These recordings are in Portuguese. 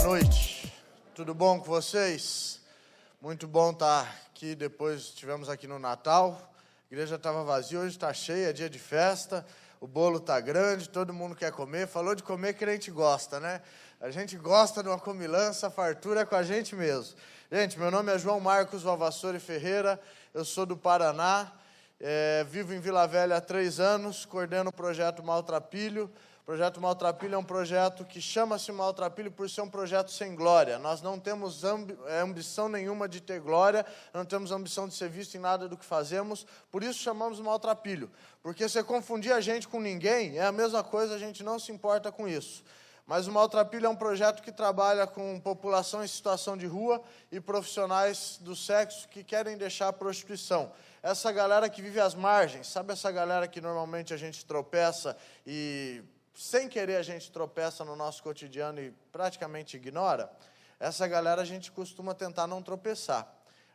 noite, tudo bom com vocês? Muito bom estar aqui, estivemos aqui no Natal, a igreja estava vazia, hoje está cheia, é dia de festa, o bolo está grande, todo mundo quer comer, falou de comer, crente gosta, né? A gente gosta de uma comilança, a fartura é com a gente mesmo. Gente, meu nome é João Marcos Valvassori Ferreira, eu sou do Paraná, vivo em Vila Velha há 3 anos, coordeno o projeto Maltrapilho. O projeto Maltrapilho é um projeto que chama-se Maltrapilho por ser um projeto sem glória. Nós não temos ambição nenhuma de ter glória, não temos ambição de ser visto em nada do que fazemos, por isso chamamos Maltrapilho. Porque se confundir a gente com ninguém, é a mesma coisa, a gente não se importa com isso. Mas o Maltrapilho é um projeto que trabalha com população em situação de rua e profissionais do sexo que querem deixar a prostituição. Essa galera que vive às margens, sabe essa galera que normalmente a gente tropeça e, sem querer, a gente tropeça no nosso cotidiano e praticamente ignora? Essa galera a gente costuma tentar não tropeçar,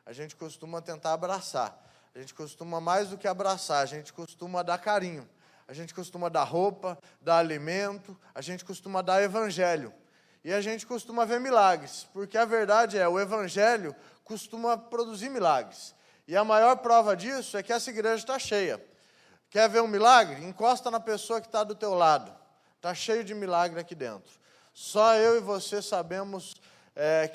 a gente costuma tentar abraçar, a gente costuma mais do que abraçar, a gente costuma dar carinho. A gente costuma dar roupa, dar alimento, a gente costuma dar evangelho. E a gente costuma ver milagres, porque a verdade é, o evangelho costuma produzir milagres. E a maior prova disso é que essa igreja está cheia. Quer ver um milagre? Encosta na pessoa que está do teu lado. Está cheio de milagre aqui dentro. Só eu e você sabemos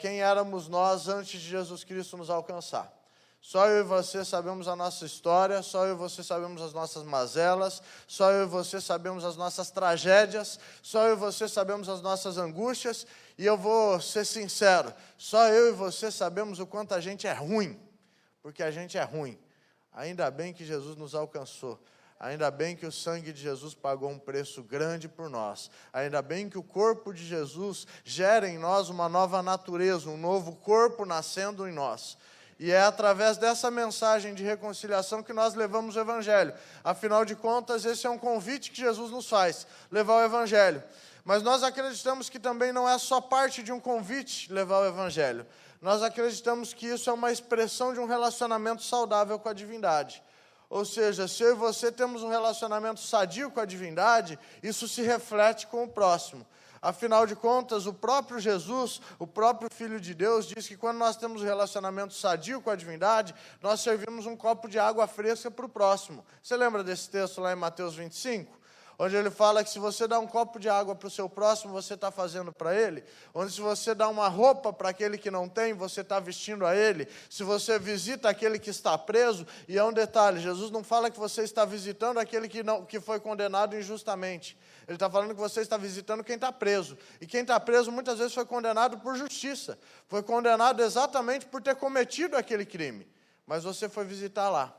quem éramos nós antes de Jesus Cristo nos alcançar. Só eu e você sabemos a nossa história, só eu e você sabemos as nossas mazelas, só eu e você sabemos as nossas tragédias, só eu e você sabemos as nossas angústias, e eu vou ser sincero, só eu e você sabemos o quanto a gente é ruim, porque a gente é ruim. Ainda bem que Jesus nos alcançou, ainda bem que o sangue de Jesus pagou um preço grande por nós, ainda bem que o corpo de Jesus gera em nós uma nova natureza, um novo corpo nascendo em nós. E é através dessa mensagem de reconciliação que nós levamos o Evangelho. Afinal de contas, esse é um convite que Jesus nos faz, levar o Evangelho. Mas nós acreditamos que também não é só parte de um convite levar o Evangelho. Nós acreditamos que isso é uma expressão de um relacionamento saudável com a divindade. Ou seja, se eu e você temos um relacionamento sadio com a divindade, isso se reflete com o próximo. Afinal de contas, o próprio Jesus, o próprio Filho de Deus, diz que quando nós temos um relacionamento sadio com a divindade, nós servimos um copo de água fresca para o próximo. Você lembra desse texto lá em Mateus 25? Onde ele fala que se você dá um copo de água para o seu próximo, você está fazendo para ele. Onde se você dá uma roupa para aquele que não tem, você está vestindo a ele. Se você visita aquele que está preso, e é um detalhe, Jesus não fala que você está visitando aquele que foi condenado injustamente. Ele está falando que você está visitando quem está preso. E quem está preso muitas vezes foi condenado por justiça. Foi condenado exatamente por ter cometido aquele crime. Mas você foi visitar lá.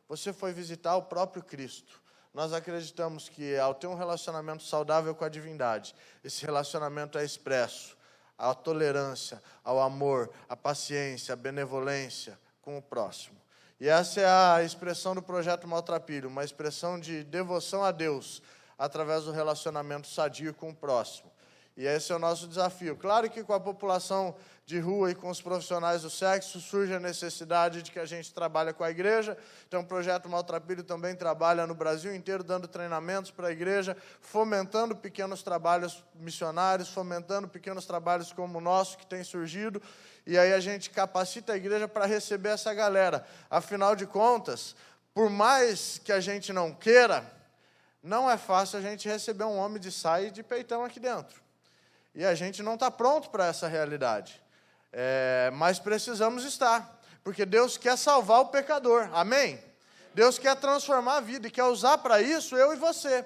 Você foi visitar o próprio Cristo. Nós acreditamos que, ao ter um relacionamento saudável com a divindade, esse relacionamento é expresso à tolerância, ao amor, à paciência, à benevolência com o próximo. E essa é a expressão do projeto Maltrapilho, uma expressão de devoção a Deus, através do relacionamento sadio com o próximo. E esse é o nosso desafio. Claro que com a população de rua e com os profissionais do sexo surge a necessidade de que a gente trabalhe com a igreja. Então o projeto Maltrapilho também trabalha no Brasil inteiro, dando treinamentos para a igreja, fomentando pequenos trabalhos missionários, fomentando pequenos trabalhos como o nosso que tem surgido. E aí a gente capacita a igreja para receber essa galera. Afinal de contas, por mais que a gente não queira, não é fácil a gente receber um homem de saia e de peitão aqui dentro. E a gente não está pronto para essa realidade. Mas precisamos estar, porque Deus quer salvar o pecador, amém? Deus quer transformar a vida e quer usar para isso eu e você.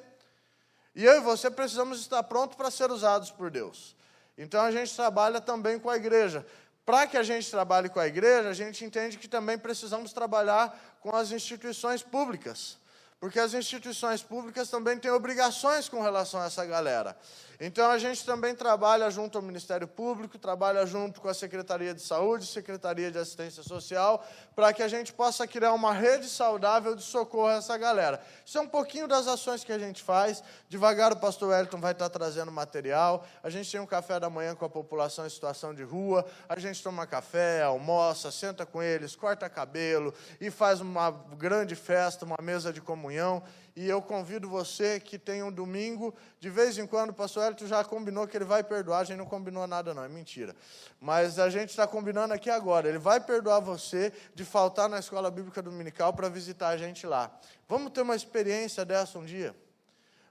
E eu e você precisamos estar prontos para ser usados por Deus. Então a gente trabalha também com a igreja. Para que a gente trabalhe com a igreja, a gente entende que também precisamos trabalhar com as instituições públicas. Porque as instituições públicas também têm obrigações com relação a essa galera. Então, a gente também trabalha junto ao Ministério Público, trabalha junto com a Secretaria de Saúde, Secretaria de Assistência Social, para que a gente possa criar uma rede saudável de socorro a essa galera. Isso é um pouquinho das ações que a gente faz. Devagar o pastor Wellington vai estar trazendo material. A gente tem um café da manhã com a população em situação de rua. A gente toma café, almoça, senta com eles, corta cabelo e faz uma grande festa, uma mesa de comunhão. comunhão. E eu convido você que tem um domingo, de vez em quando, o pastor Elton já combinou que ele vai perdoar, a gente não combinou nada não, é mentira. Mas a gente está combinando aqui agora, ele vai perdoar você de faltar na escola bíblica dominical para visitar a gente lá. Vamos ter uma experiência dessa um dia?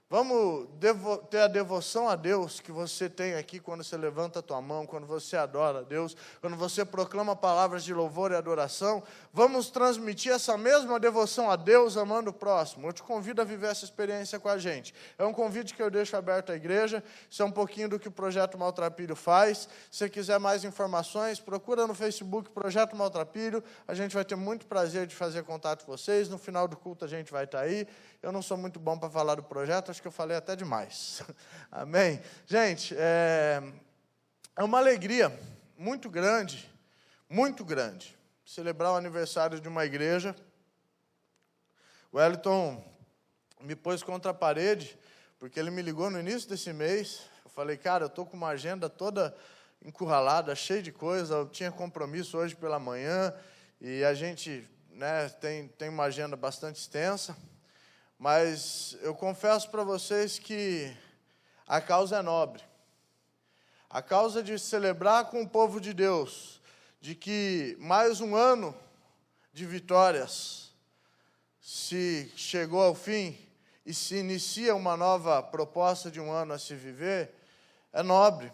Vamos ter a devoção a Deus que você tem aqui quando você levanta a tua mão, quando você adora a Deus, quando você proclama palavras de louvor e adoração. Vamos transmitir essa mesma devoção a Deus amando o próximo. Eu te convido a viver essa experiência com a gente. É um convite que eu deixo aberto à igreja. Isso é um pouquinho do que o Projeto Maltrapilho faz. Se você quiser mais informações, procura no Facebook Projeto Maltrapilho. A gente vai ter muito prazer de fazer contato com vocês. No final do culto a gente vai estar aí. Eu não sou muito bom para falar do projeto, acho que eu falei até demais. Amém? Gente, é uma alegria muito grande, celebrar o aniversário de uma igreja. O Wellington me pôs contra a parede, porque ele me ligou no início desse mês. Eu falei, cara, eu estou com uma agenda toda encurralada, cheia de coisa, eu tinha compromisso hoje pela manhã, e a gente tem uma agenda bastante extensa. Mas eu confesso para vocês que a causa é nobre. A causa de celebrar com o povo de Deus, de que mais um ano de vitórias se chegou ao fim e se inicia uma nova proposta de um ano a se viver, é nobre.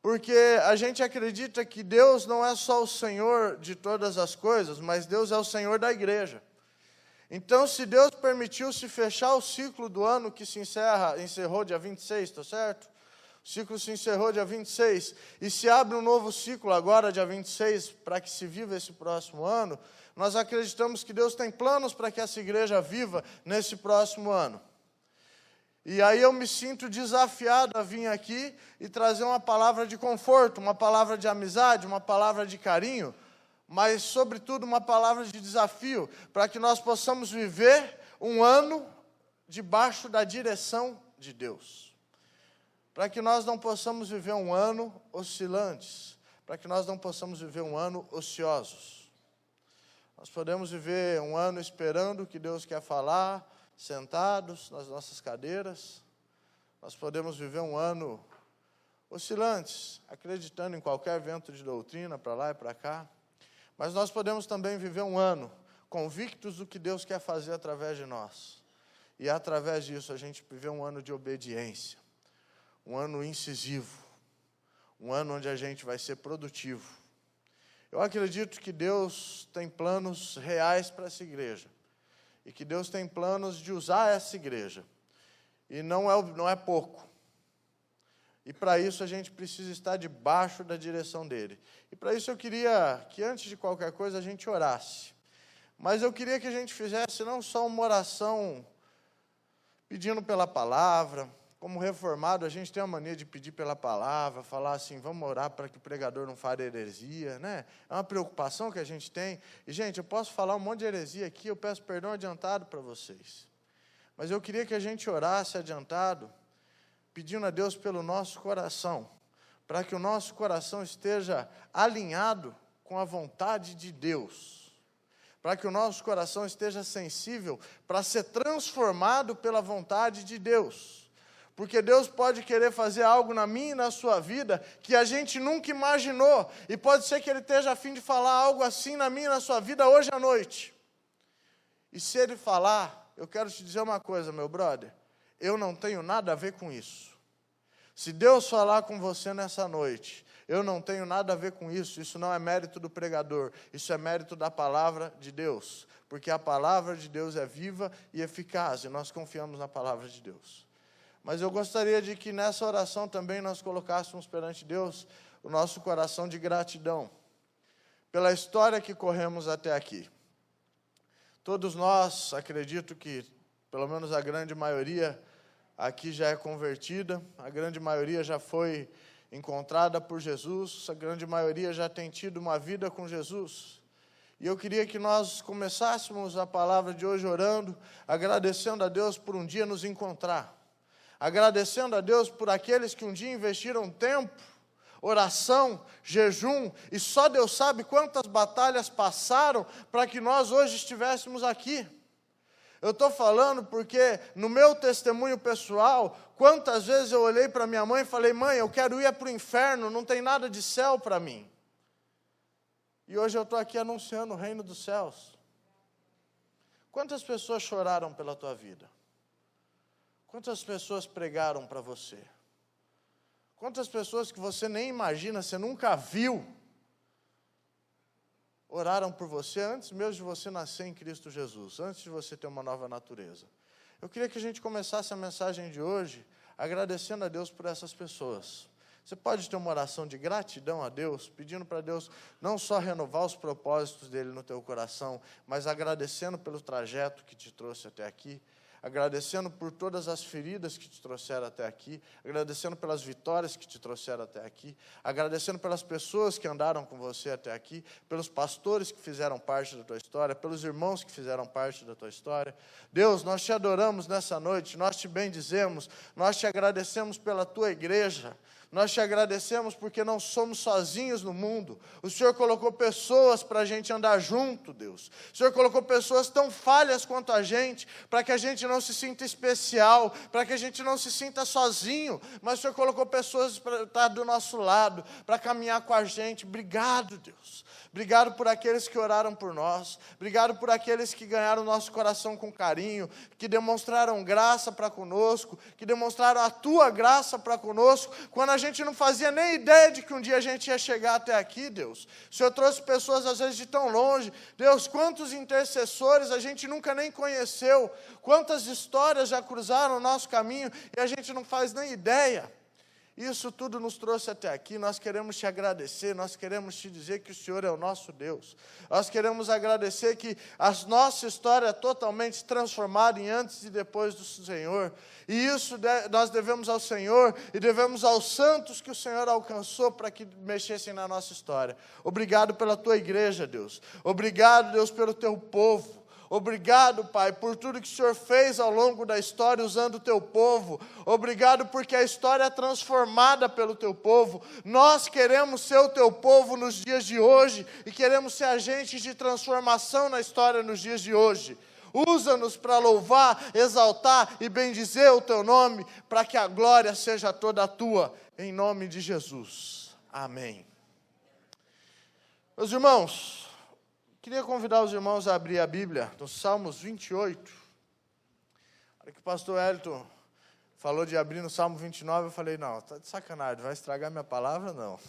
Porque a gente acredita que Deus não é só o Senhor de todas as coisas, mas Deus é o Senhor da igreja. Então, se Deus permitiu se fechar o ciclo do ano que encerrou dia 26, está certo? O ciclo se encerrou dia 26, e se abre um novo ciclo agora, dia 26, para que se viva esse próximo ano, nós acreditamos que Deus tem planos para que essa igreja viva nesse próximo ano. E aí eu me sinto desafiado a vir aqui e trazer uma palavra de conforto, uma palavra de amizade, uma palavra de carinho, mas, sobretudo, uma palavra de desafio, para que nós possamos viver um ano debaixo da direção de Deus. Para que nós não possamos viver um ano oscilantes, para que nós não possamos viver um ano ociosos. Nós podemos viver um ano esperando o que Deus quer falar, sentados nas nossas cadeiras. Nós podemos viver um ano oscilantes, acreditando em qualquer vento de doutrina, para lá e para cá. Mas nós podemos também viver um ano convictos do que Deus quer fazer através de nós. E através disso a gente viver um ano de obediência, um ano incisivo, um ano onde a gente vai ser produtivo. Eu acredito que Deus tem planos reais para essa igreja. E que Deus tem planos de usar essa igreja. E não é pouco. E para isso a gente precisa estar debaixo da direção dele. E para isso eu queria que antes de qualquer coisa a gente orasse. Mas eu queria que a gente fizesse não só uma oração pedindo pela palavra. Como reformado, a gente tem a mania de pedir pela palavra, falar assim, vamos orar para que o pregador não fale heresia, né? É uma preocupação que a gente tem. E, gente, eu posso falar um monte de heresia aqui, eu peço perdão adiantado para vocês. Mas eu queria que a gente orasse adiantado, pedindo a Deus pelo nosso coração, para que o nosso coração esteja alinhado com a vontade de Deus, para que o nosso coração esteja sensível para ser transformado pela vontade de Deus, porque Deus pode querer fazer algo na minha e na sua vida que a gente nunca imaginou, e pode ser que Ele esteja a fim de falar algo assim na minha e na sua vida hoje à noite. E se Ele falar, eu quero te dizer uma coisa, meu brother, eu não tenho nada a ver com isso. Se Deus falar com você nessa noite, eu não tenho nada a ver com isso. Isso não é mérito do pregador, isso é mérito da palavra de Deus. Porque a palavra de Deus é viva e eficaz, e nós confiamos na palavra de Deus. Mas eu gostaria de que nessa oração também nós colocássemos perante Deus o nosso coração de gratidão pela história que corremos até aqui. Todos nós, acredito que pelo menos a grande maioria aqui já é convertida, a grande maioria já foi encontrada por Jesus, a grande maioria já tem tido uma vida com Jesus. E eu queria que nós começássemos a palavra de hoje orando, agradecendo a Deus por um dia nos encontrar, agradecendo a Deus por aqueles que um dia investiram tempo, oração, jejum, e só Deus sabe quantas batalhas passaram para que nós hoje estivéssemos aqui. Eu estou falando porque no meu testemunho pessoal, quantas vezes eu olhei para minha mãe e falei, mãe, eu quero ir para o inferno, não tem nada de céu para mim. E hoje eu estou aqui anunciando o reino dos céus. Quantas pessoas choraram pela tua vida? Quantas pessoas pregaram para você? Quantas pessoas que você nem imagina, você nunca viu, oraram por você antes mesmo de você nascer em Cristo Jesus, antes de você ter uma nova natureza. Eu queria que a gente começasse a mensagem de hoje agradecendo a Deus por essas pessoas. Você pode ter uma oração de gratidão a Deus, pedindo para Deus não só renovar os propósitos dele no teu coração, mas agradecendo pelo trajeto que te trouxe até aqui, agradecendo por todas as feridas que te trouxeram até aqui, agradecendo pelas vitórias que te trouxeram até aqui, agradecendo pelas pessoas que andaram com você até aqui, pelos pastores que fizeram parte da tua história, pelos irmãos que fizeram parte da tua história. Deus, nós te adoramos nessa noite, nós te bendizemos, nós te agradecemos pela tua igreja. Nós te agradecemos porque não somos sozinhos no mundo. O Senhor colocou pessoas para a gente andar junto, Deus. O Senhor colocou pessoas tão falhas quanto a gente, para que a gente não se sinta especial, para que a gente não se sinta sozinho. Mas o Senhor colocou pessoas para estar do nosso lado, para caminhar com a gente. Obrigado, Deus. Obrigado por aqueles que oraram por nós. Obrigado por aqueles que ganharam o nosso coração com carinho, que demonstraram graça para conosco, que demonstraram a tua graça para conosco, quando a gente não fazia nem ideia de que um dia a gente ia chegar até aqui, Deus. O Senhor trouxe pessoas às vezes de tão longe. Deus, quantos intercessores a gente nunca nem conheceu, quantas histórias já cruzaram o nosso caminho e a gente não faz nem ideia. Isso tudo nos trouxe até aqui, nós queremos te agradecer, nós queremos te dizer que o Senhor é o nosso Deus. Nós queremos agradecer que a nossa história é totalmente transformada em antes e depois do Senhor. E isso nós devemos ao Senhor e devemos aos santos que o Senhor alcançou para que mexessem na nossa história. Obrigado pela tua igreja, Deus. Obrigado, Deus, pelo teu povo. Obrigado, Pai, por tudo que o Senhor fez ao longo da história usando o teu povo. Obrigado porque a história é transformada pelo teu povo. Nós queremos ser o teu povo nos dias de hoje e queremos ser agentes de transformação na história nos dias de hoje. Usa-nos para louvar, exaltar e bendizer o teu nome, para que a glória seja toda tua, em nome de Jesus. Amém. Meus irmãos, queria convidar os irmãos a abrir a Bíblia no Salmos 28. Olha que o pastor Elton falou de abrir no Salmo 29, eu falei, não, está de sacanagem, vai estragar minha palavra? Não.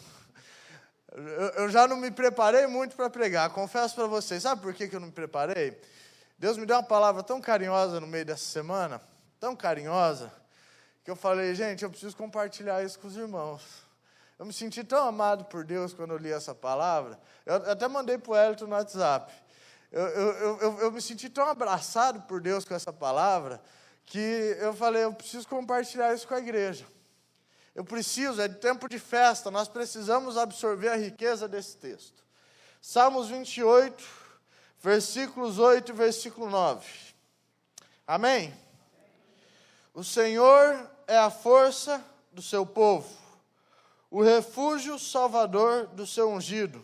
Eu já não me preparei muito para pregar, confesso para vocês. Sabe por que eu não me preparei? Deus me deu uma palavra tão carinhosa no meio dessa semana, tão carinhosa, que eu falei, gente, eu preciso compartilhar isso com os irmãos. Eu me senti tão amado por Deus quando eu li essa palavra. Eu até mandei para o Elton no WhatsApp. Eu me senti tão abraçado por Deus com essa palavra, que eu falei, eu preciso compartilhar isso com a igreja. Eu preciso, é de tempo de festa, nós precisamos absorver a riqueza desse texto. Salmos 28, versículos 8 e versículo 9. Amém? O Senhor é a força do seu povo, o refúgio salvador do seu ungido.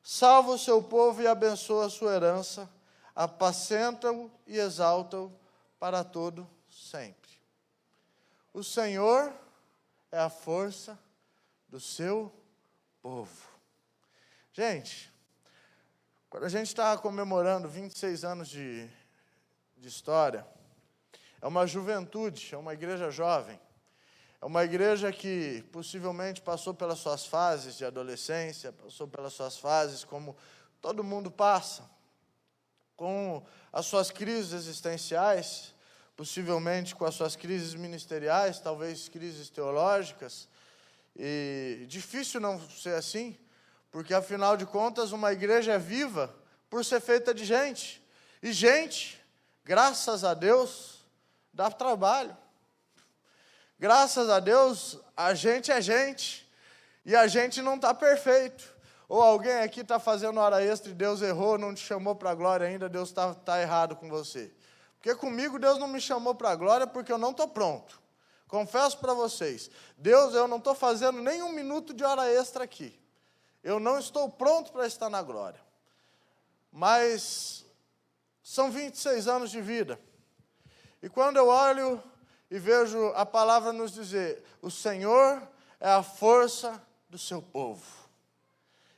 Salva o seu povo e abençoa a sua herança, apacenta-o e exalta-o para todo sempre. O Senhor é a força do seu povo. Gente, quando a gente está comemorando 26 anos de história, é uma juventude, é uma igreja jovem. É uma igreja que possivelmente passou pelas suas fases de adolescência, passou pelas suas fases como todo mundo passa, com as suas crises existenciais, possivelmente com as suas crises ministeriais, talvez crises teológicas. E difícil não ser assim, porque afinal de contas uma igreja é viva por ser feita de gente. E gente, graças a Deus, dá trabalho. Graças a Deus, a gente é gente, e a gente não está perfeito. Ou alguém aqui está fazendo hora extra e Deus errou, não te chamou para a glória ainda, Deus está errado com você. Porque comigo Deus não me chamou para a glória porque eu não estou pronto. Confesso para vocês, Deus, eu não estou fazendo nem 1 minuto de hora extra aqui. Eu não estou pronto para estar na glória. Mas são 26 anos de vida. E quando eu olho e vejo a palavra nos dizer, o Senhor é a força do seu povo.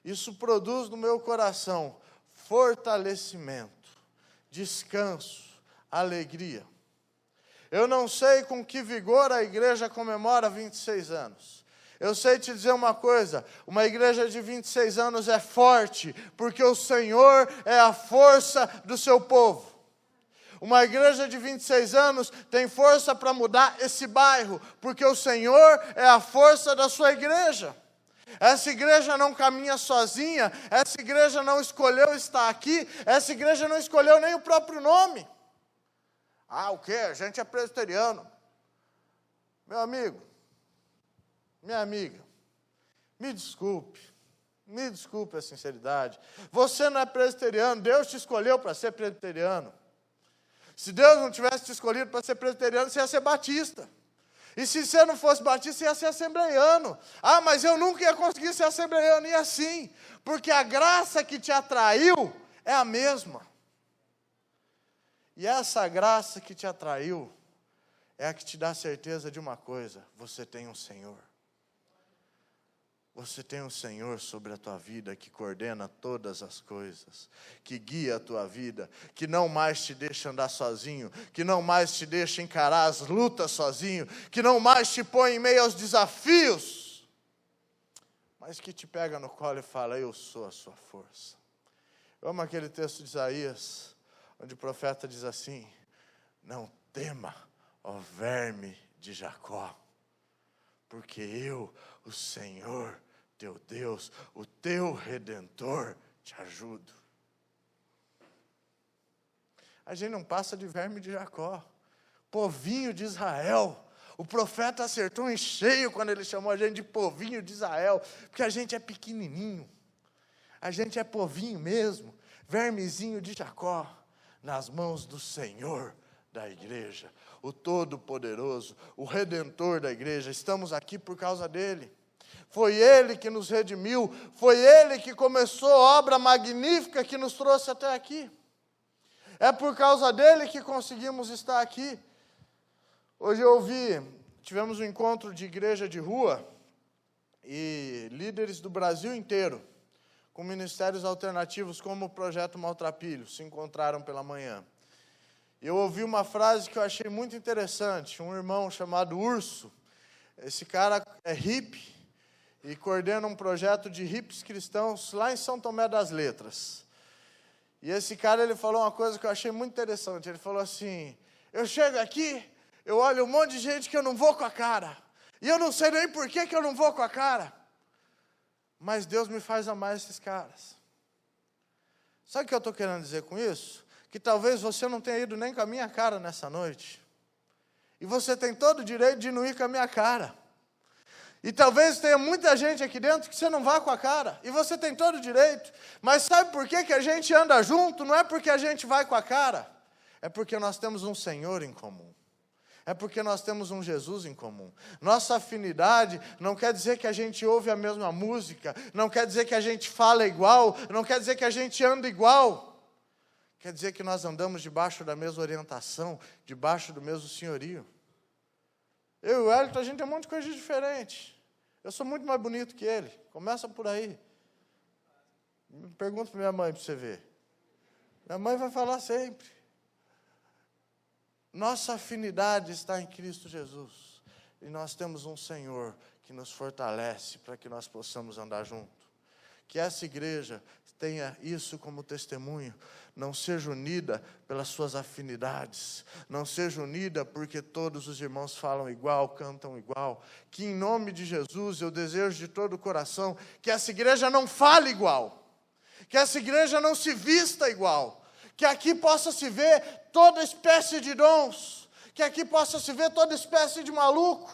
Isso produz no meu coração fortalecimento, descanso, alegria. Eu não sei com que vigor a igreja comemora 26 anos. Eu sei te dizer uma coisa, uma igreja de 26 anos é forte, porque o Senhor é a força do seu povo. Uma igreja de 26 anos tem força para mudar esse bairro, porque o Senhor é a força da sua igreja. Essa igreja não caminha sozinha, essa igreja não escolheu estar aqui, essa igreja não escolheu nem o próprio nome. Ah, o quê? A gente é presbiteriano. Meu amigo, minha amiga, me desculpe a sinceridade. Você não é presbiteriano, Deus te escolheu para ser presbiteriano. Se Deus não tivesse te escolhido para ser presbiteriano, você ia ser batista. E se você não fosse batista, você ia ser assembleiano. Ah, mas eu nunca ia conseguir ser assembleiano. E assim, porque a graça que te atraiu é a mesma. E essa graça que te atraiu é a que te dá certeza de uma coisa: você tem um Senhor. Você tem um Senhor sobre a tua vida que coordena todas as coisas, que guia a tua vida, que não mais te deixa andar sozinho, que não mais te deixa encarar as lutas sozinho, que não mais te põe em meio aos desafios, mas que te pega no colo e fala: eu sou a sua força. Eu amo aquele texto de Isaías, onde o profeta diz assim: não tema, ó verme de Jacó, porque eu, o Senhor, teu Deus, o teu Redentor, te ajudo. A gente não passa de verme de Jacó, povinho de Israel. O profeta acertou em cheio quando ele chamou a gente de povinho de Israel, porque a gente é pequenininho, a gente é povinho mesmo, vermezinho de Jacó, nas mãos do Senhor da igreja, o Todo-Poderoso, o Redentor da igreja. Estamos aqui por causa dele. Foi ele que nos redimiu, foi ele que começou a obra magnífica que nos trouxe até aqui. É por causa dele que conseguimos estar aqui. Hoje tivemos um encontro de igreja de rua e líderes do Brasil inteiro, com ministérios alternativos como o Projeto Maltrapilho, se encontraram pela manhã. Eu ouvi uma frase que eu achei muito interessante. Um irmão chamado Urso, esse cara é hippie e coordena um projeto de hippies cristãos lá em São Tomé das Letras. E esse cara, ele falou uma coisa que eu achei muito interessante. Ele falou assim: eu chego aqui, eu olho um monte de gente que eu não vou com a cara, e eu não sei nem por que eu não vou com a cara, mas Deus me faz amar esses caras. Sabe o que eu estou querendo dizer com isso? Que talvez você não tenha ido nem com a minha cara nessa noite. E você tem todo o direito de não ir com a minha cara. E talvez tenha muita gente aqui dentro que você não vá com a cara. E você tem todo o direito. Mas sabe por que a gente anda junto? Não é porque a gente vai com a cara. É porque nós temos um Senhor em comum. É porque nós temos um Jesus em comum. Nossa afinidade não quer dizer que a gente ouve a mesma música. Não quer dizer que a gente fala igual. Não quer dizer que a gente anda igual. Quer dizer que nós andamos debaixo da mesma orientação, debaixo do mesmo senhorio. Eu e o Wellington, a gente tem um monte de coisa diferente. Eu sou muito mais bonito que ele. Começa por aí. Pergunta para minha mãe para você ver. Minha mãe vai falar sempre. Nossa afinidade está em Cristo Jesus. E nós temos um Senhor que nos fortalece para que nós possamos andar junto. Que essa igreja tenha isso como testemunho. Não seja unida pelas suas afinidades. Não seja unida porque todos os irmãos falam igual, cantam igual. Que em nome de Jesus eu desejo de todo o coração que essa igreja não fale igual. Que essa igreja não se vista igual. Que aqui possa se ver toda espécie de dons. Que aqui possa se ver toda espécie de maluco.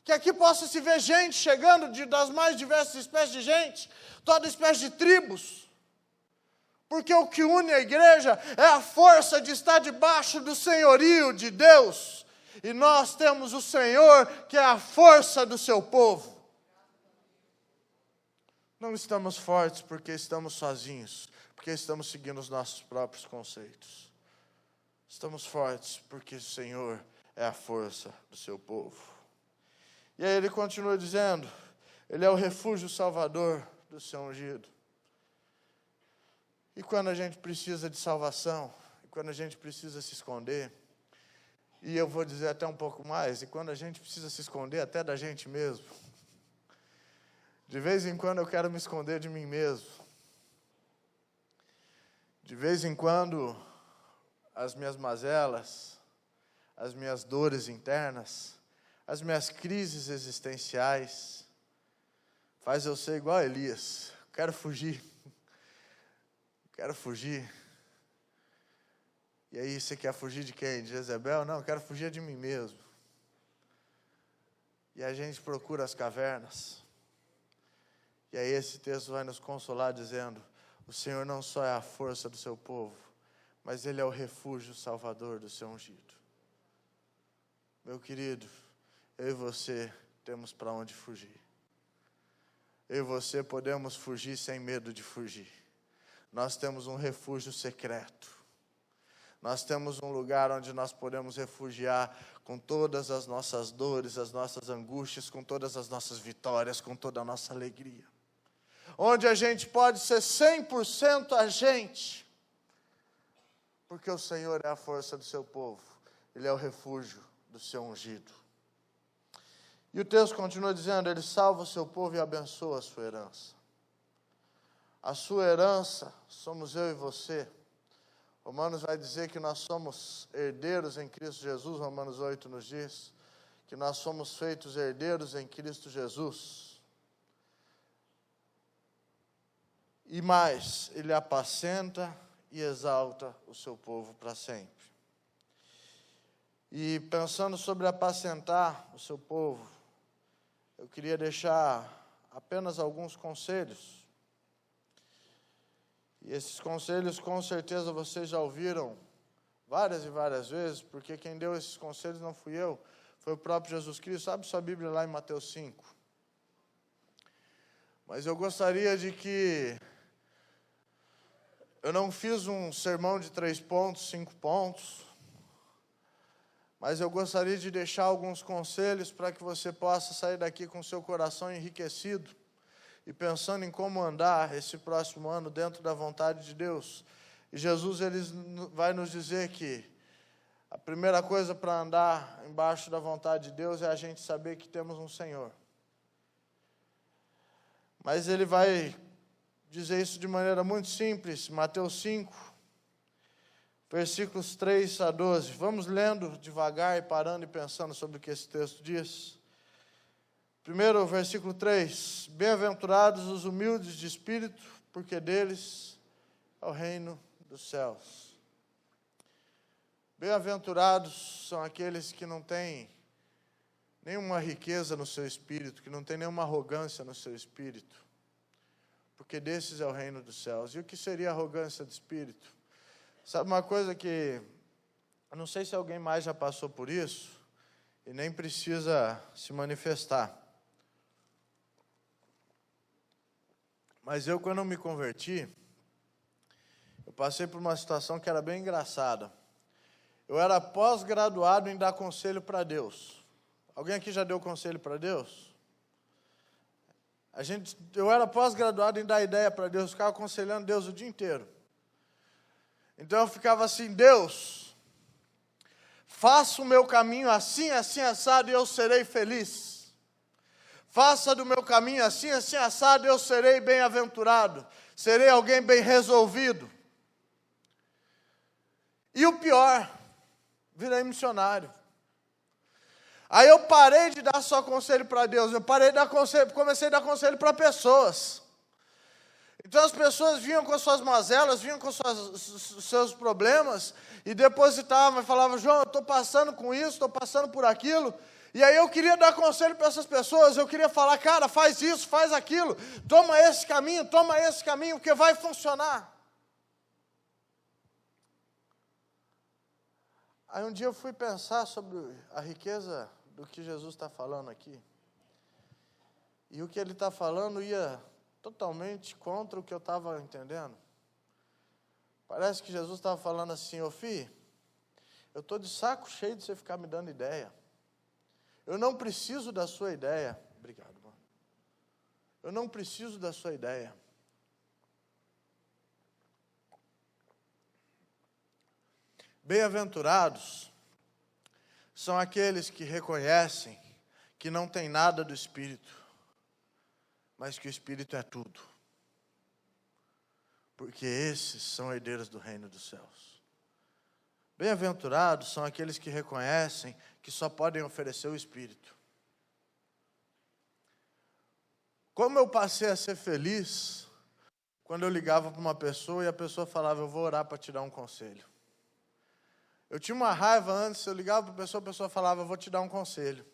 Que aqui possa se ver gente chegando das mais diversas espécies de gente. Toda espécie de tribos. Porque o que une a igreja é a força de estar debaixo do senhorio de Deus. E nós temos o Senhor que é a força do seu povo. Não estamos fortes porque estamos sozinhos, porque estamos seguindo os nossos próprios conceitos. Estamos fortes porque o Senhor é a força do seu povo. E aí ele continua dizendo, ele é o refúgio salvador do seu ungido. E quando a gente precisa de salvação, e quando a gente precisa se esconder, e eu vou dizer até um pouco mais, e quando a gente precisa se esconder até da gente mesmo, de vez em quando eu quero me esconder de mim mesmo. De vez em quando, as minhas mazelas, as minhas dores internas, as minhas crises existenciais, faz eu ser igual a Elias. Quero fugir. Quero fugir. E aí, você quer fugir de quem? De Jezebel? Não, eu quero fugir de mim mesmo. E a gente procura as cavernas. E aí esse texto vai nos consolar dizendo, o Senhor não só é a força do seu povo, mas Ele é o refúgio salvador do seu ungido. Meu querido, eu e você temos para onde fugir. Eu e você podemos fugir sem medo de fugir. Nós temos um refúgio secreto. Nós temos um lugar onde nós podemos refugiar com todas as nossas dores, as nossas angústias, com todas as nossas vitórias, com toda a nossa alegria. Onde a gente pode ser 100% a gente, porque o Senhor é a força do seu povo, Ele é o refúgio do seu ungido. E o texto continua dizendo, Ele salva o seu povo e abençoa a sua herança. A sua herança somos eu e você. Romanos vai dizer que nós somos herdeiros em Cristo Jesus, Romanos 8 nos diz, que nós somos feitos herdeiros em Cristo Jesus. E mais, Ele apacenta e exalta o seu povo para sempre. E pensando sobre apacentar o seu povo, eu queria deixar apenas alguns conselhos. E esses conselhos, com certeza, vocês já ouviram várias e várias vezes, porque quem deu esses conselhos não fui eu, foi o próprio Jesus Cristo. Abre sua Bíblia lá em Mateus 5. Mas eu gostaria de que... Eu não fiz um sermão de 3 pontos, 5 pontos, mas eu gostaria de deixar alguns conselhos para que você possa sair daqui com seu coração enriquecido e pensando em como andar esse próximo ano dentro da vontade de Deus. E Jesus ele vai nos dizer que a primeira coisa para andar embaixo da vontade de Deus é a gente saber que temos um Senhor. Mas ele vai dizer isso de maneira muito simples, Mateus 5, versículos 3 a 12. Vamos lendo devagar e parando e pensando sobre o que esse texto diz. Primeiro, versículo 3. Bem-aventurados os humildes de espírito, porque deles é o reino dos céus. Bem-aventurados são aqueles que não têm nenhuma riqueza no seu espírito, que não têm nenhuma arrogância no seu espírito, porque desses é o reino dos céus. E o que seria arrogância de espírito? Sabe uma coisa que, eu não sei se alguém mais já passou por isso, e nem precisa se manifestar. Mas eu, quando me converti, eu passei por uma situação que era bem engraçada. Eu era pós-graduado em dar conselho para Deus. Alguém aqui já deu conselho para Deus? Eu era pós-graduado em dar ideia para Deus, ficava aconselhando Deus o dia inteiro. Então eu ficava assim, Deus, faça o meu caminho assim, assim, assado, e eu serei feliz. Faça do meu caminho assim, assim, assado, e eu serei bem-aventurado. Serei alguém bem resolvido. E o pior, virei missionário. Aí eu parei de dar só conselho para Deus, comecei a dar conselho para pessoas. Então as pessoas vinham com suas mazelas, vinham com seus problemas, e depositavam, e falavam, João, eu estou passando com isso, estou passando por aquilo. E aí eu queria dar conselho para essas pessoas, eu queria falar, cara, faz isso, faz aquilo, toma esse caminho, porque vai funcionar. Aí um dia eu fui pensar sobre a riqueza do que Jesus está falando aqui. E o que ele está falando ia totalmente contra o que eu estava entendendo. Parece que Jesus estava falando assim, ô filho, Eu estou de saco cheio de você ficar me dando ideia. Eu não preciso da sua ideia. Obrigado, mano. Eu não preciso da sua ideia. Bem-aventurados são aqueles que reconhecem que não tem nada do Espírito, mas que o Espírito é tudo. Porque esses são herdeiros do reino dos céus. Bem-aventurados são aqueles que reconhecem que só podem oferecer o Espírito. Como eu passei a ser feliz quando eu ligava para uma pessoa e a pessoa falava, eu vou orar para te dar um conselho. Eu tinha uma raiva antes, eu ligava para a pessoa falava, eu vou te dar um conselho.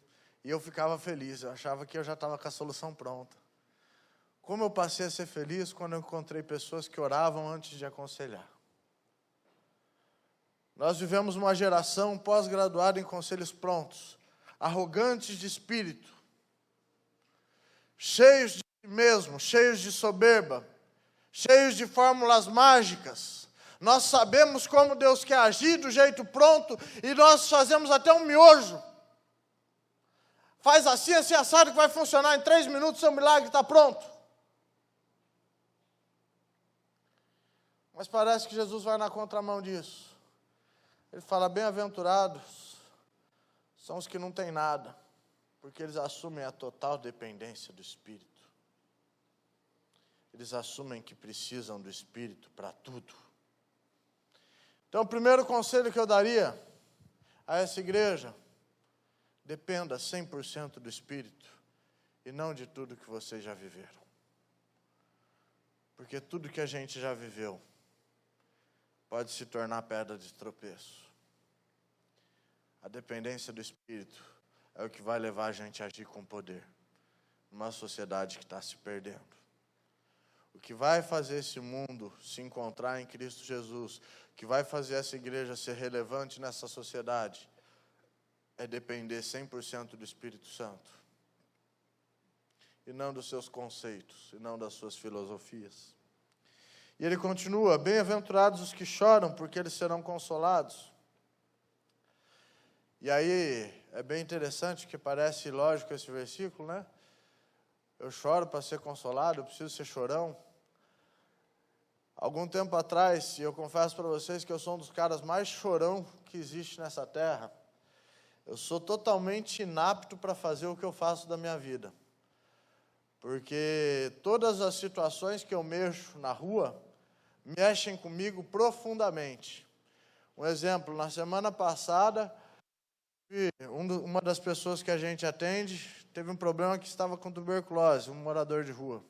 E eu ficava feliz, eu achava que eu já estava com a solução pronta. Como eu passei a ser feliz quando eu encontrei pessoas que oravam antes de aconselhar. Nós vivemos uma geração pós-graduada em conselhos prontos, arrogantes de espírito, cheios de si mesmo, cheios de soberba, cheios de fórmulas mágicas. Nós sabemos como Deus quer agir do jeito pronto e nós fazemos até um miojo. Faz assim, assim, assado que vai funcionar em 3 minutos, seu milagre está pronto. Mas parece que Jesus vai na contramão disso. Ele fala, bem-aventurados são os que não têm nada, porque eles assumem a total dependência do Espírito. Eles assumem que precisam do Espírito para tudo. Então, o primeiro conselho que eu daria a essa igreja, dependa 100% do Espírito e não de tudo que vocês já viveram. Porque tudo que a gente já viveu pode se tornar pedra de tropeço. A dependência do Espírito é o que vai levar a gente a agir com poder numa sociedade que está se perdendo. O que vai fazer esse mundo se encontrar em Cristo Jesus, o que vai fazer essa igreja ser relevante nessa sociedade, é depender 100% do Espírito Santo. E não dos seus conceitos, e não das suas filosofias. E ele continua, bem-aventurados os que choram, porque eles serão consolados. E aí, é bem interessante, que parece lógico esse versículo, né? Eu choro para ser consolado, eu preciso ser chorão. Algum tempo atrás, e eu confesso para vocês que eu sou um dos caras mais chorão que existe nessa terra. Eu sou totalmente inapto para fazer o que eu faço da minha vida. Porque todas as situações que eu mexo na rua, mexem comigo profundamente. Um exemplo, na semana passada, uma das pessoas que a gente atende teve um problema que estava com tuberculose, um morador de rua.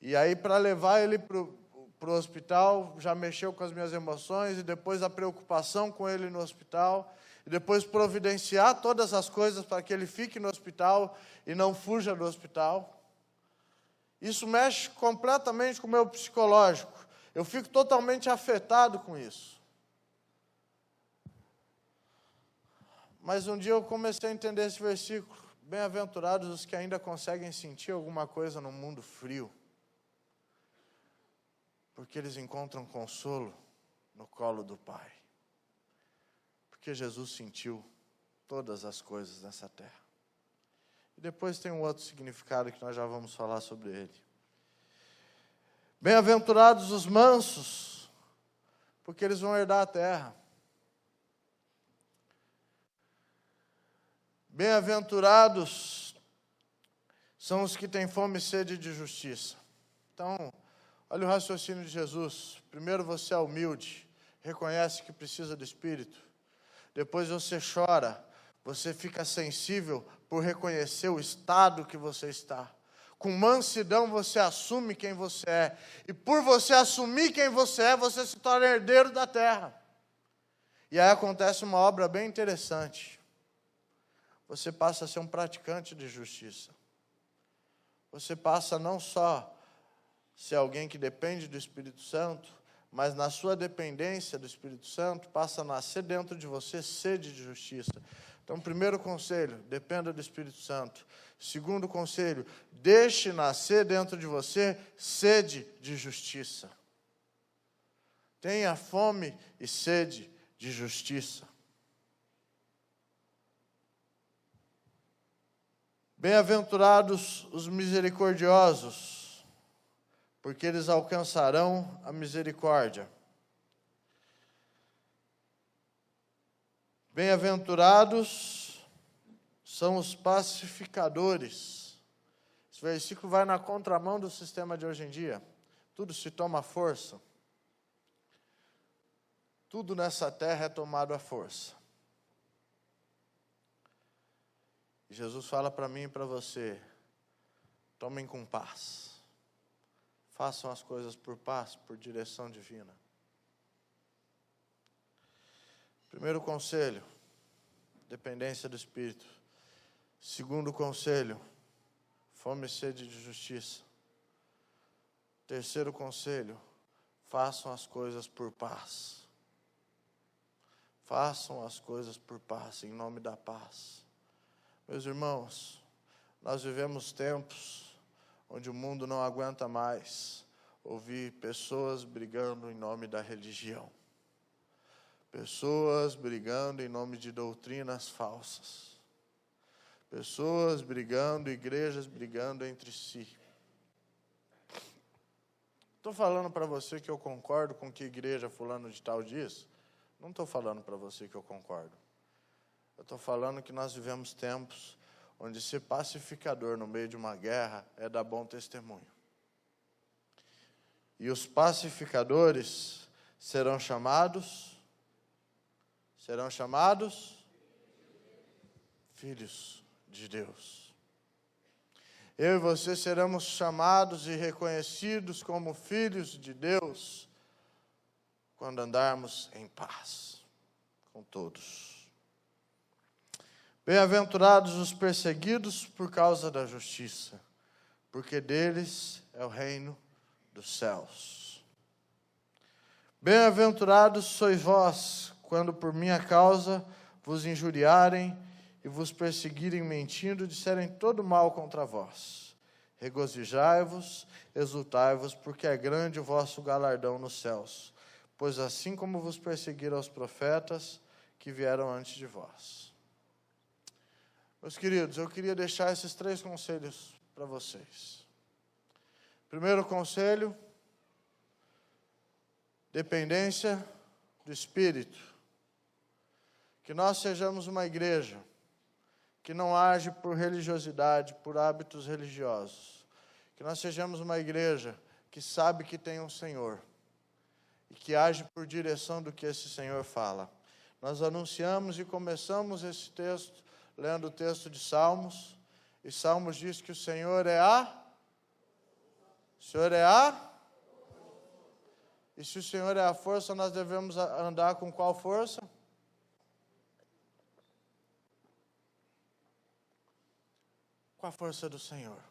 E aí, para levar ele para o hospital, já mexeu com as minhas emoções, e depois a preocupação com ele no hospital, e depois providenciar todas as coisas para que ele fique no hospital e não fuja do hospital. Isso mexe completamente com o meu psicológico. Eu fico totalmente afetado com isso. Mas um dia eu comecei a entender esse versículo. Bem-aventurados os que ainda conseguem sentir alguma coisa no mundo frio. Porque eles encontram consolo no colo do Pai. Porque Jesus sentiu todas as coisas nessa terra. E depois tem um outro significado que nós já vamos falar sobre ele. Bem-aventurados os mansos, porque eles vão herdar a terra. Bem-aventurados são os que têm fome e sede de justiça. Então, olha o raciocínio de Jesus. Primeiro você é humilde, reconhece que precisa do Espírito. Depois você chora, você fica sensível por reconhecer o estado que você está. Com mansidão você assume quem você é. E por você assumir quem você é, você se torna herdeiro da terra. E aí acontece uma obra bem interessante. Você passa a ser um praticante de justiça. Você passa a não só ser alguém que depende do Espírito Santo, mas na sua dependência do Espírito Santo, passa a nascer dentro de você sede de justiça. Então, primeiro conselho, dependa do Espírito Santo. Segundo conselho, deixe nascer dentro de você sede de justiça. Tenha fome e sede de justiça. Bem-aventurados os misericordiosos, porque eles alcançarão a misericórdia. Bem-aventurados são os pacificadores. Esse versículo vai na contramão do sistema de hoje em dia. Tudo se toma à força. Tudo nessa terra é tomado à força. E Jesus fala para mim e para você: tomem com paz. Façam as coisas por paz, por direção divina. Primeiro conselho, dependência do Espírito. Segundo conselho, fome e sede de justiça. Terceiro conselho, façam as coisas por paz. Façam as coisas por paz, em nome da paz. Meus irmãos, nós vivemos tempos onde o mundo não aguenta mais ouvir pessoas brigando em nome da religião. Pessoas brigando em nome de doutrinas falsas. Pessoas brigando, igrejas brigando entre si. Estou falando para você que eu concordo com o que a igreja fulano de tal diz? Não estou falando para você que eu concordo. Eu estou falando que nós vivemos tempos onde ser pacificador no meio de uma guerra é dar bom testemunho. E os pacificadores serão chamados filhos de Deus. Eu e você seremos chamados e reconhecidos como filhos de Deus quando andarmos em paz com todos. Bem-aventurados os perseguidos por causa da justiça, porque deles é o reino dos céus. Bem-aventurados sois vós, quando por minha causa vos injuriarem e vos perseguirem mentindo, disserem todo mal contra vós. Regozijai-vos, exultai-vos, porque é grande o vosso galardão nos céus. Pois assim como vos perseguiram os profetas que vieram antes de vós. Meus queridos, eu queria deixar esses 3 conselhos para vocês. Primeiro conselho, dependência do Espírito. Que nós sejamos uma igreja que não age por religiosidade, por hábitos religiosos. Que nós sejamos uma igreja que sabe que tem um Senhor e que age por direção do que esse Senhor fala. Nós anunciamos e começamos esse texto lendo o texto de Salmos, e Salmos diz que o Senhor é e se o Senhor é a força, nós devemos andar com qual força? Com a força do Senhor.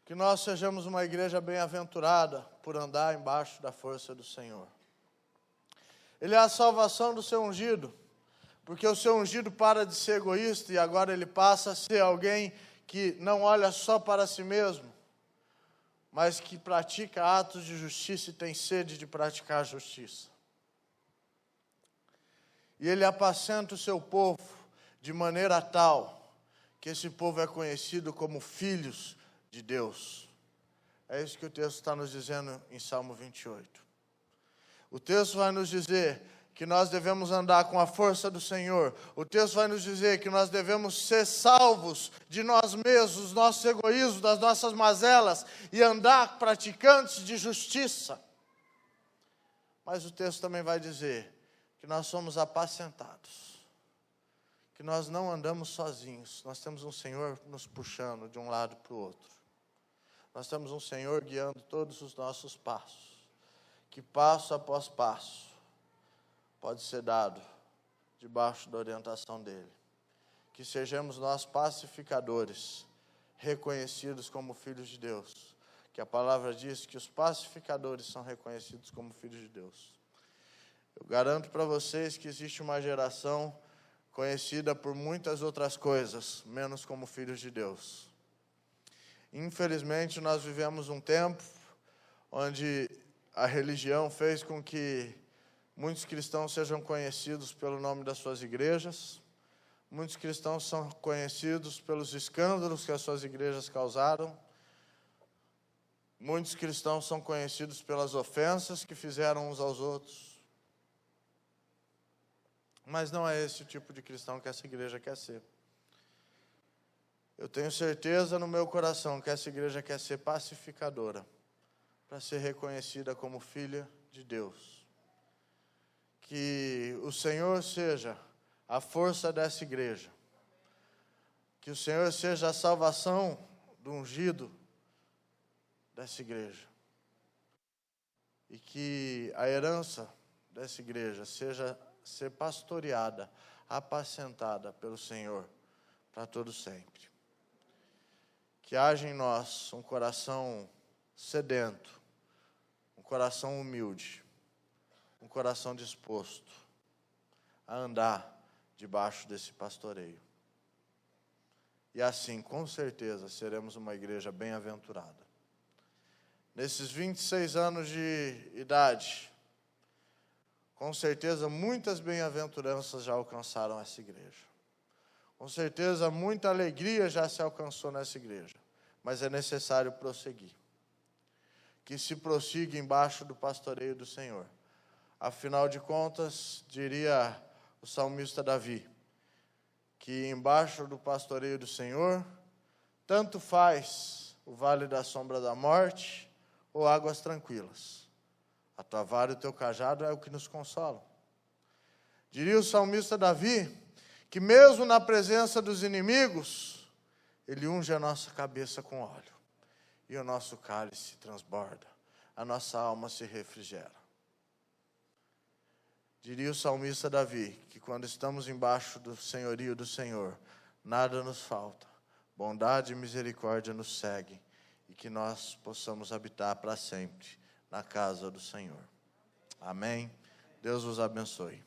Que nós sejamos uma igreja bem-aventurada por andar embaixo da força do Senhor. Ele é a salvação do seu ungido, porque o seu ungido para de ser egoísta e agora ele passa a ser alguém que não olha só para si mesmo, mas que pratica atos de justiça e tem sede de praticar justiça. E ele apacenta o seu povo de maneira tal que esse povo é conhecido como filhos de Deus. É isso que o texto está nos dizendo em Salmo 28. O texto vai nos dizer que nós devemos andar com a força do Senhor. O texto vai nos dizer que nós devemos ser salvos de nós mesmos, dos nossos egoísmos, das nossas mazelas, e andar praticantes de justiça. Mas o texto também vai dizer que nós somos apacentados, que nós não andamos sozinhos, nós temos um Senhor nos puxando de um lado para o outro. Nós temos um Senhor guiando todos os nossos passos, que passo após passo pode ser dado debaixo da orientação dele. Que sejamos nós pacificadores, reconhecidos como filhos de Deus. Que a palavra diz que os pacificadores são reconhecidos como filhos de Deus. Eu garanto para vocês que existe uma geração conhecida por muitas outras coisas, menos como filhos de Deus. Infelizmente, nós vivemos um tempo onde a religião fez com que muitos cristãos sejam conhecidos pelo nome das suas igrejas. Muitos cristãos são conhecidos pelos escândalos que as suas igrejas causaram. Muitos cristãos são conhecidos pelas ofensas que fizeram uns aos outros. Mas não é esse o tipo de cristão que essa igreja quer ser. Eu tenho certeza no meu coração que essa igreja quer ser pacificadora, para ser reconhecida como filha de Deus. Que o Senhor seja a força dessa igreja. Que o Senhor seja a salvação do ungido dessa igreja. E que a herança dessa igreja seja ser pastoreada, apacentada pelo Senhor para todo sempre. Que haja em nós um coração sedento, um coração humilde, um coração disposto a andar debaixo desse pastoreio. E assim, com certeza, seremos uma igreja bem-aventurada. Nesses 26 anos de idade, com certeza, muitas bem-aventuranças já alcançaram essa igreja. Com certeza, muita alegria já se alcançou nessa igreja. Mas é necessário prosseguir. Que se prossiga embaixo do pastoreio do Senhor. Afinal de contas, diria o salmista Davi, que embaixo do pastoreio do Senhor, tanto faz o vale da sombra da morte ou águas tranquilas. A tua vara e o teu cajado é o que nos consolam. Diria o salmista Davi, que mesmo na presença dos inimigos, Ele unge a nossa cabeça com óleo, e o nosso cálice transborda, a nossa alma se refrigera. Diria o salmista Davi, que quando estamos embaixo do senhorio do Senhor, nada nos falta, bondade e misericórdia nos seguem, e que nós possamos habitar para sempre na casa do Senhor. Amém? Deus os abençoe.